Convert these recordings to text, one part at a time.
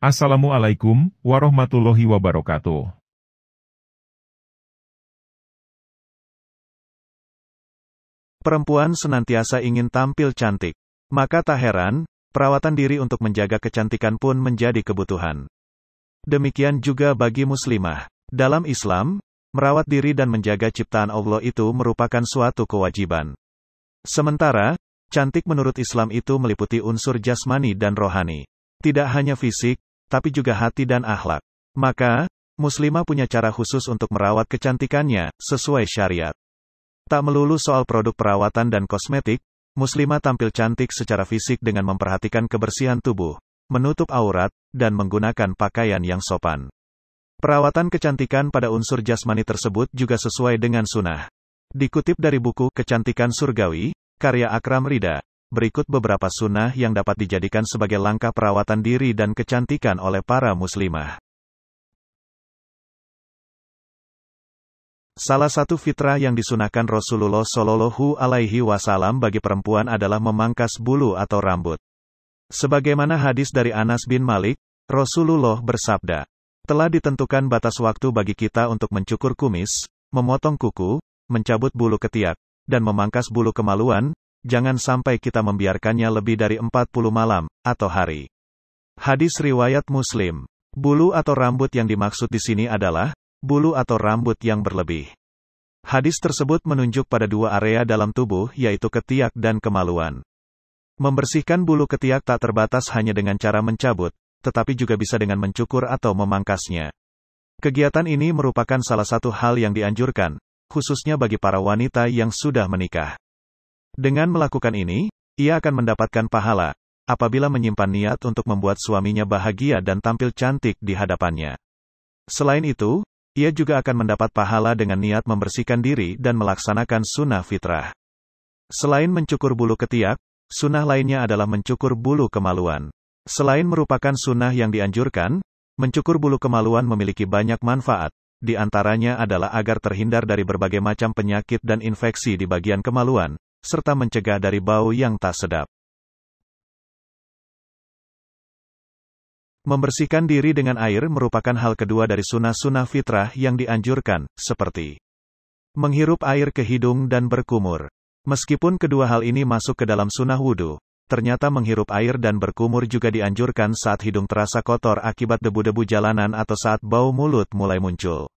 Assalamualaikum warahmatullahi wabarakatuh. Perempuan senantiasa ingin tampil cantik. Maka tak heran, perawatan diri untuk menjaga kecantikan pun menjadi kebutuhan. Demikian juga bagi muslimah. Dalam Islam, merawat diri dan menjaga ciptaan Allah itu merupakan suatu kewajiban. Sementara, cantik menurut Islam itu meliputi unsur jasmani dan rohani. Tidak hanya fisik, tapi juga hati dan akhlak. Maka, muslimah punya cara khusus untuk merawat kecantikannya, sesuai syariat. Tak melulu soal produk perawatan dan kosmetik, muslimah tampil cantik secara fisik dengan memperhatikan kebersihan tubuh, menutup aurat, dan menggunakan pakaian yang sopan. Perawatan kecantikan pada unsur jasmani tersebut juga sesuai dengan sunnah. Dikutip dari buku Kecantikan Surgawi, karya Akram Rida, berikut beberapa sunnah yang dapat dijadikan sebagai langkah perawatan diri dan kecantikan oleh para muslimah. Salah satu fitrah yang disunahkan Rasulullah Shallallahu Alaihi Wasallam bagi perempuan adalah memangkas bulu atau rambut. Sebagaimana hadis dari Anas bin Malik, Rasulullah bersabda, telah ditentukan batas waktu bagi kita untuk mencukur kumis, memotong kuku, mencabut bulu ketiak, dan memangkas bulu kemaluan, jangan sampai kita membiarkannya lebih dari 40 malam, atau hari. Hadis riwayat Muslim. Bulu atau rambut yang dimaksud di sini adalah bulu atau rambut yang berlebih. Hadis tersebut menunjuk pada dua area dalam tubuh, yaitu ketiak dan kemaluan. Membersihkan bulu ketiak tak terbatas hanya dengan cara mencabut, tetapi juga bisa dengan mencukur atau memangkasnya. Kegiatan ini merupakan salah satu hal yang dianjurkan, khususnya bagi para wanita yang sudah menikah. Dengan melakukan ini, ia akan mendapatkan pahala, apabila menyimpan niat untuk membuat suaminya bahagia dan tampil cantik di hadapannya. Selain itu, ia juga akan mendapat pahala dengan niat membersihkan diri dan melaksanakan sunnah fitrah. Selain mencukur bulu ketiak, sunnah lainnya adalah mencukur bulu kemaluan. Selain merupakan sunnah yang dianjurkan, mencukur bulu kemaluan memiliki banyak manfaat, di antaranya adalah agar terhindar dari berbagai macam penyakit dan infeksi di bagian kemaluan, serta mencegah dari bau yang tak sedap. Membersihkan diri dengan air merupakan hal kedua dari sunnah-sunnah fitrah yang dianjurkan, seperti menghirup air ke hidung dan berkumur. Meskipun kedua hal ini masuk ke dalam sunnah wudhu, ternyata menghirup air dan berkumur juga dianjurkan saat hidung terasa kotor akibat debu-debu jalanan atau saat bau mulut mulai muncul.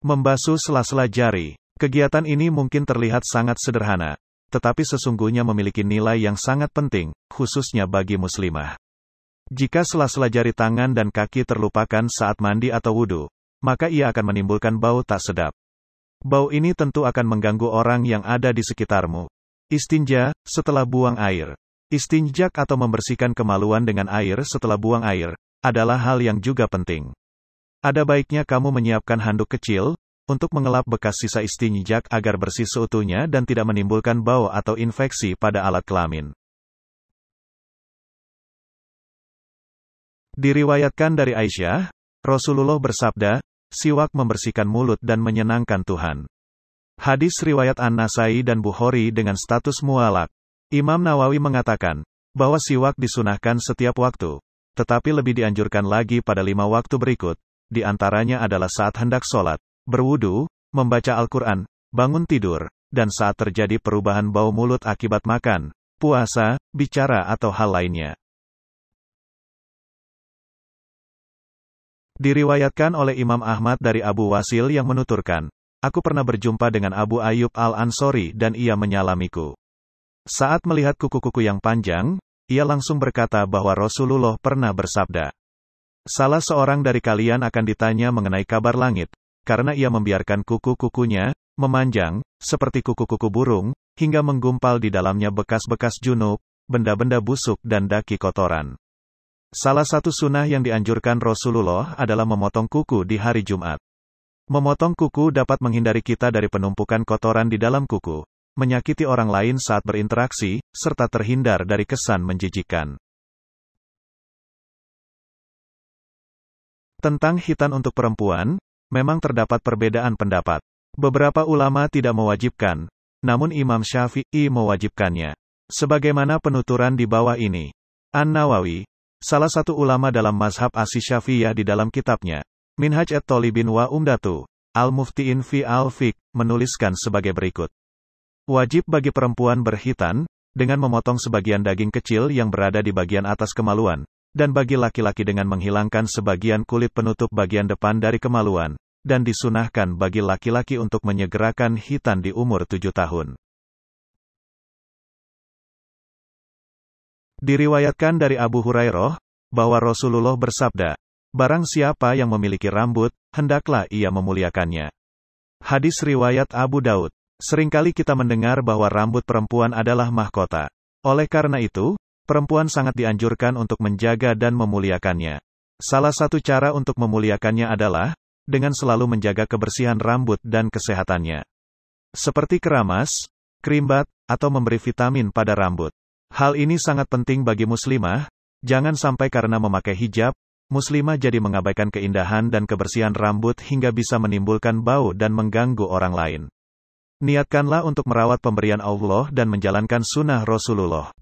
Membasuh sela-sela jari. Kegiatan ini mungkin terlihat sangat sederhana, tetapi sesungguhnya memiliki nilai yang sangat penting, khususnya bagi muslimah. Jika sela-sela jari tangan dan kaki terlupakan saat mandi atau wudhu, maka ia akan menimbulkan bau tak sedap. Bau ini tentu akan mengganggu orang yang ada di sekitarmu. Istinja, setelah buang air. Istinjak atau membersihkan kemaluan dengan air setelah buang air, adalah hal yang juga penting. Ada baiknya kamu menyiapkan handuk kecil, untuk mengelap bekas sisa istinjak agar bersih seutuhnya dan tidak menimbulkan bau atau infeksi pada alat kelamin. Diriwayatkan dari Aisyah, Rasulullah bersabda, siwak membersihkan mulut dan menyenangkan Tuhan. Hadis riwayat An-Nasai dan Bukhari dengan status mu'allaq. Imam Nawawi mengatakan, bahwa siwak disunahkan setiap waktu, tetapi lebih dianjurkan lagi pada 5 waktu berikut, di antaranya adalah saat hendak sholat, berwudu, membaca Al-Quran, bangun tidur, dan saat terjadi perubahan bau mulut akibat makan, puasa, bicara atau hal lainnya. Diriwayatkan oleh Imam Ahmad dari Abu Wasil yang menuturkan, aku pernah berjumpa dengan Abu Ayyub Al-Ansori dan ia menyalamiku. Saat melihat kuku-kuku yang panjang, ia langsung berkata bahwa Rasulullah pernah bersabda, salah seorang dari kalian akan ditanya mengenai kabar langit, karena ia membiarkan kuku-kukunya memanjang, seperti kuku-kuku burung, hingga menggumpal di dalamnya bekas-bekas junub, benda-benda busuk dan daki kotoran. Salah satu sunnah yang dianjurkan Rasulullah adalah memotong kuku di hari Jumat. Memotong kuku dapat menghindari kita dari penumpukan kotoran di dalam kuku, menyakiti orang lain saat berinteraksi, serta terhindar dari kesan menjijikkan. Tentang khitan untuk perempuan, memang terdapat perbedaan pendapat. Beberapa ulama tidak mewajibkan, namun Imam Syafi'i mewajibkannya. Sebagaimana penuturan di bawah ini. An-Nawawi, Salah satu ulama dalam mazhab Asy-Syafi'iyah di dalam kitabnya, Minhaj at-Thalibin wa Umdatu, Al-Muftiin fi al-Fiqh, menuliskan sebagai berikut. Wajib bagi perempuan berkhitan, dengan memotong sebagian daging kecil yang berada di bagian atas kemaluan, dan bagi laki-laki dengan menghilangkan sebagian kulit penutup bagian depan dari kemaluan, dan disunahkan bagi laki-laki untuk menyegerakan khitan di umur 7 tahun. Diriwayatkan dari Abu Hurairah, bahwa Rasulullah bersabda, barang siapa yang memiliki rambut, hendaklah ia memuliakannya. Hadis riwayat Abu Daud. Seringkali kita mendengar bahwa rambut perempuan adalah mahkota. Oleh karena itu, perempuan sangat dianjurkan untuk menjaga dan memuliakannya. Salah satu cara untuk memuliakannya adalah, dengan selalu menjaga kebersihan rambut dan kesehatannya. Seperti keramas, krimbat, atau memberi vitamin pada rambut. Hal ini sangat penting bagi muslimah, jangan sampai karena memakai hijab, muslimah jadi mengabaikan keindahan dan kebersihan rambut hingga bisa menimbulkan bau dan mengganggu orang lain. Niatkanlah untuk merawat pemberian Allah dan menjalankan sunnah Rasulullah.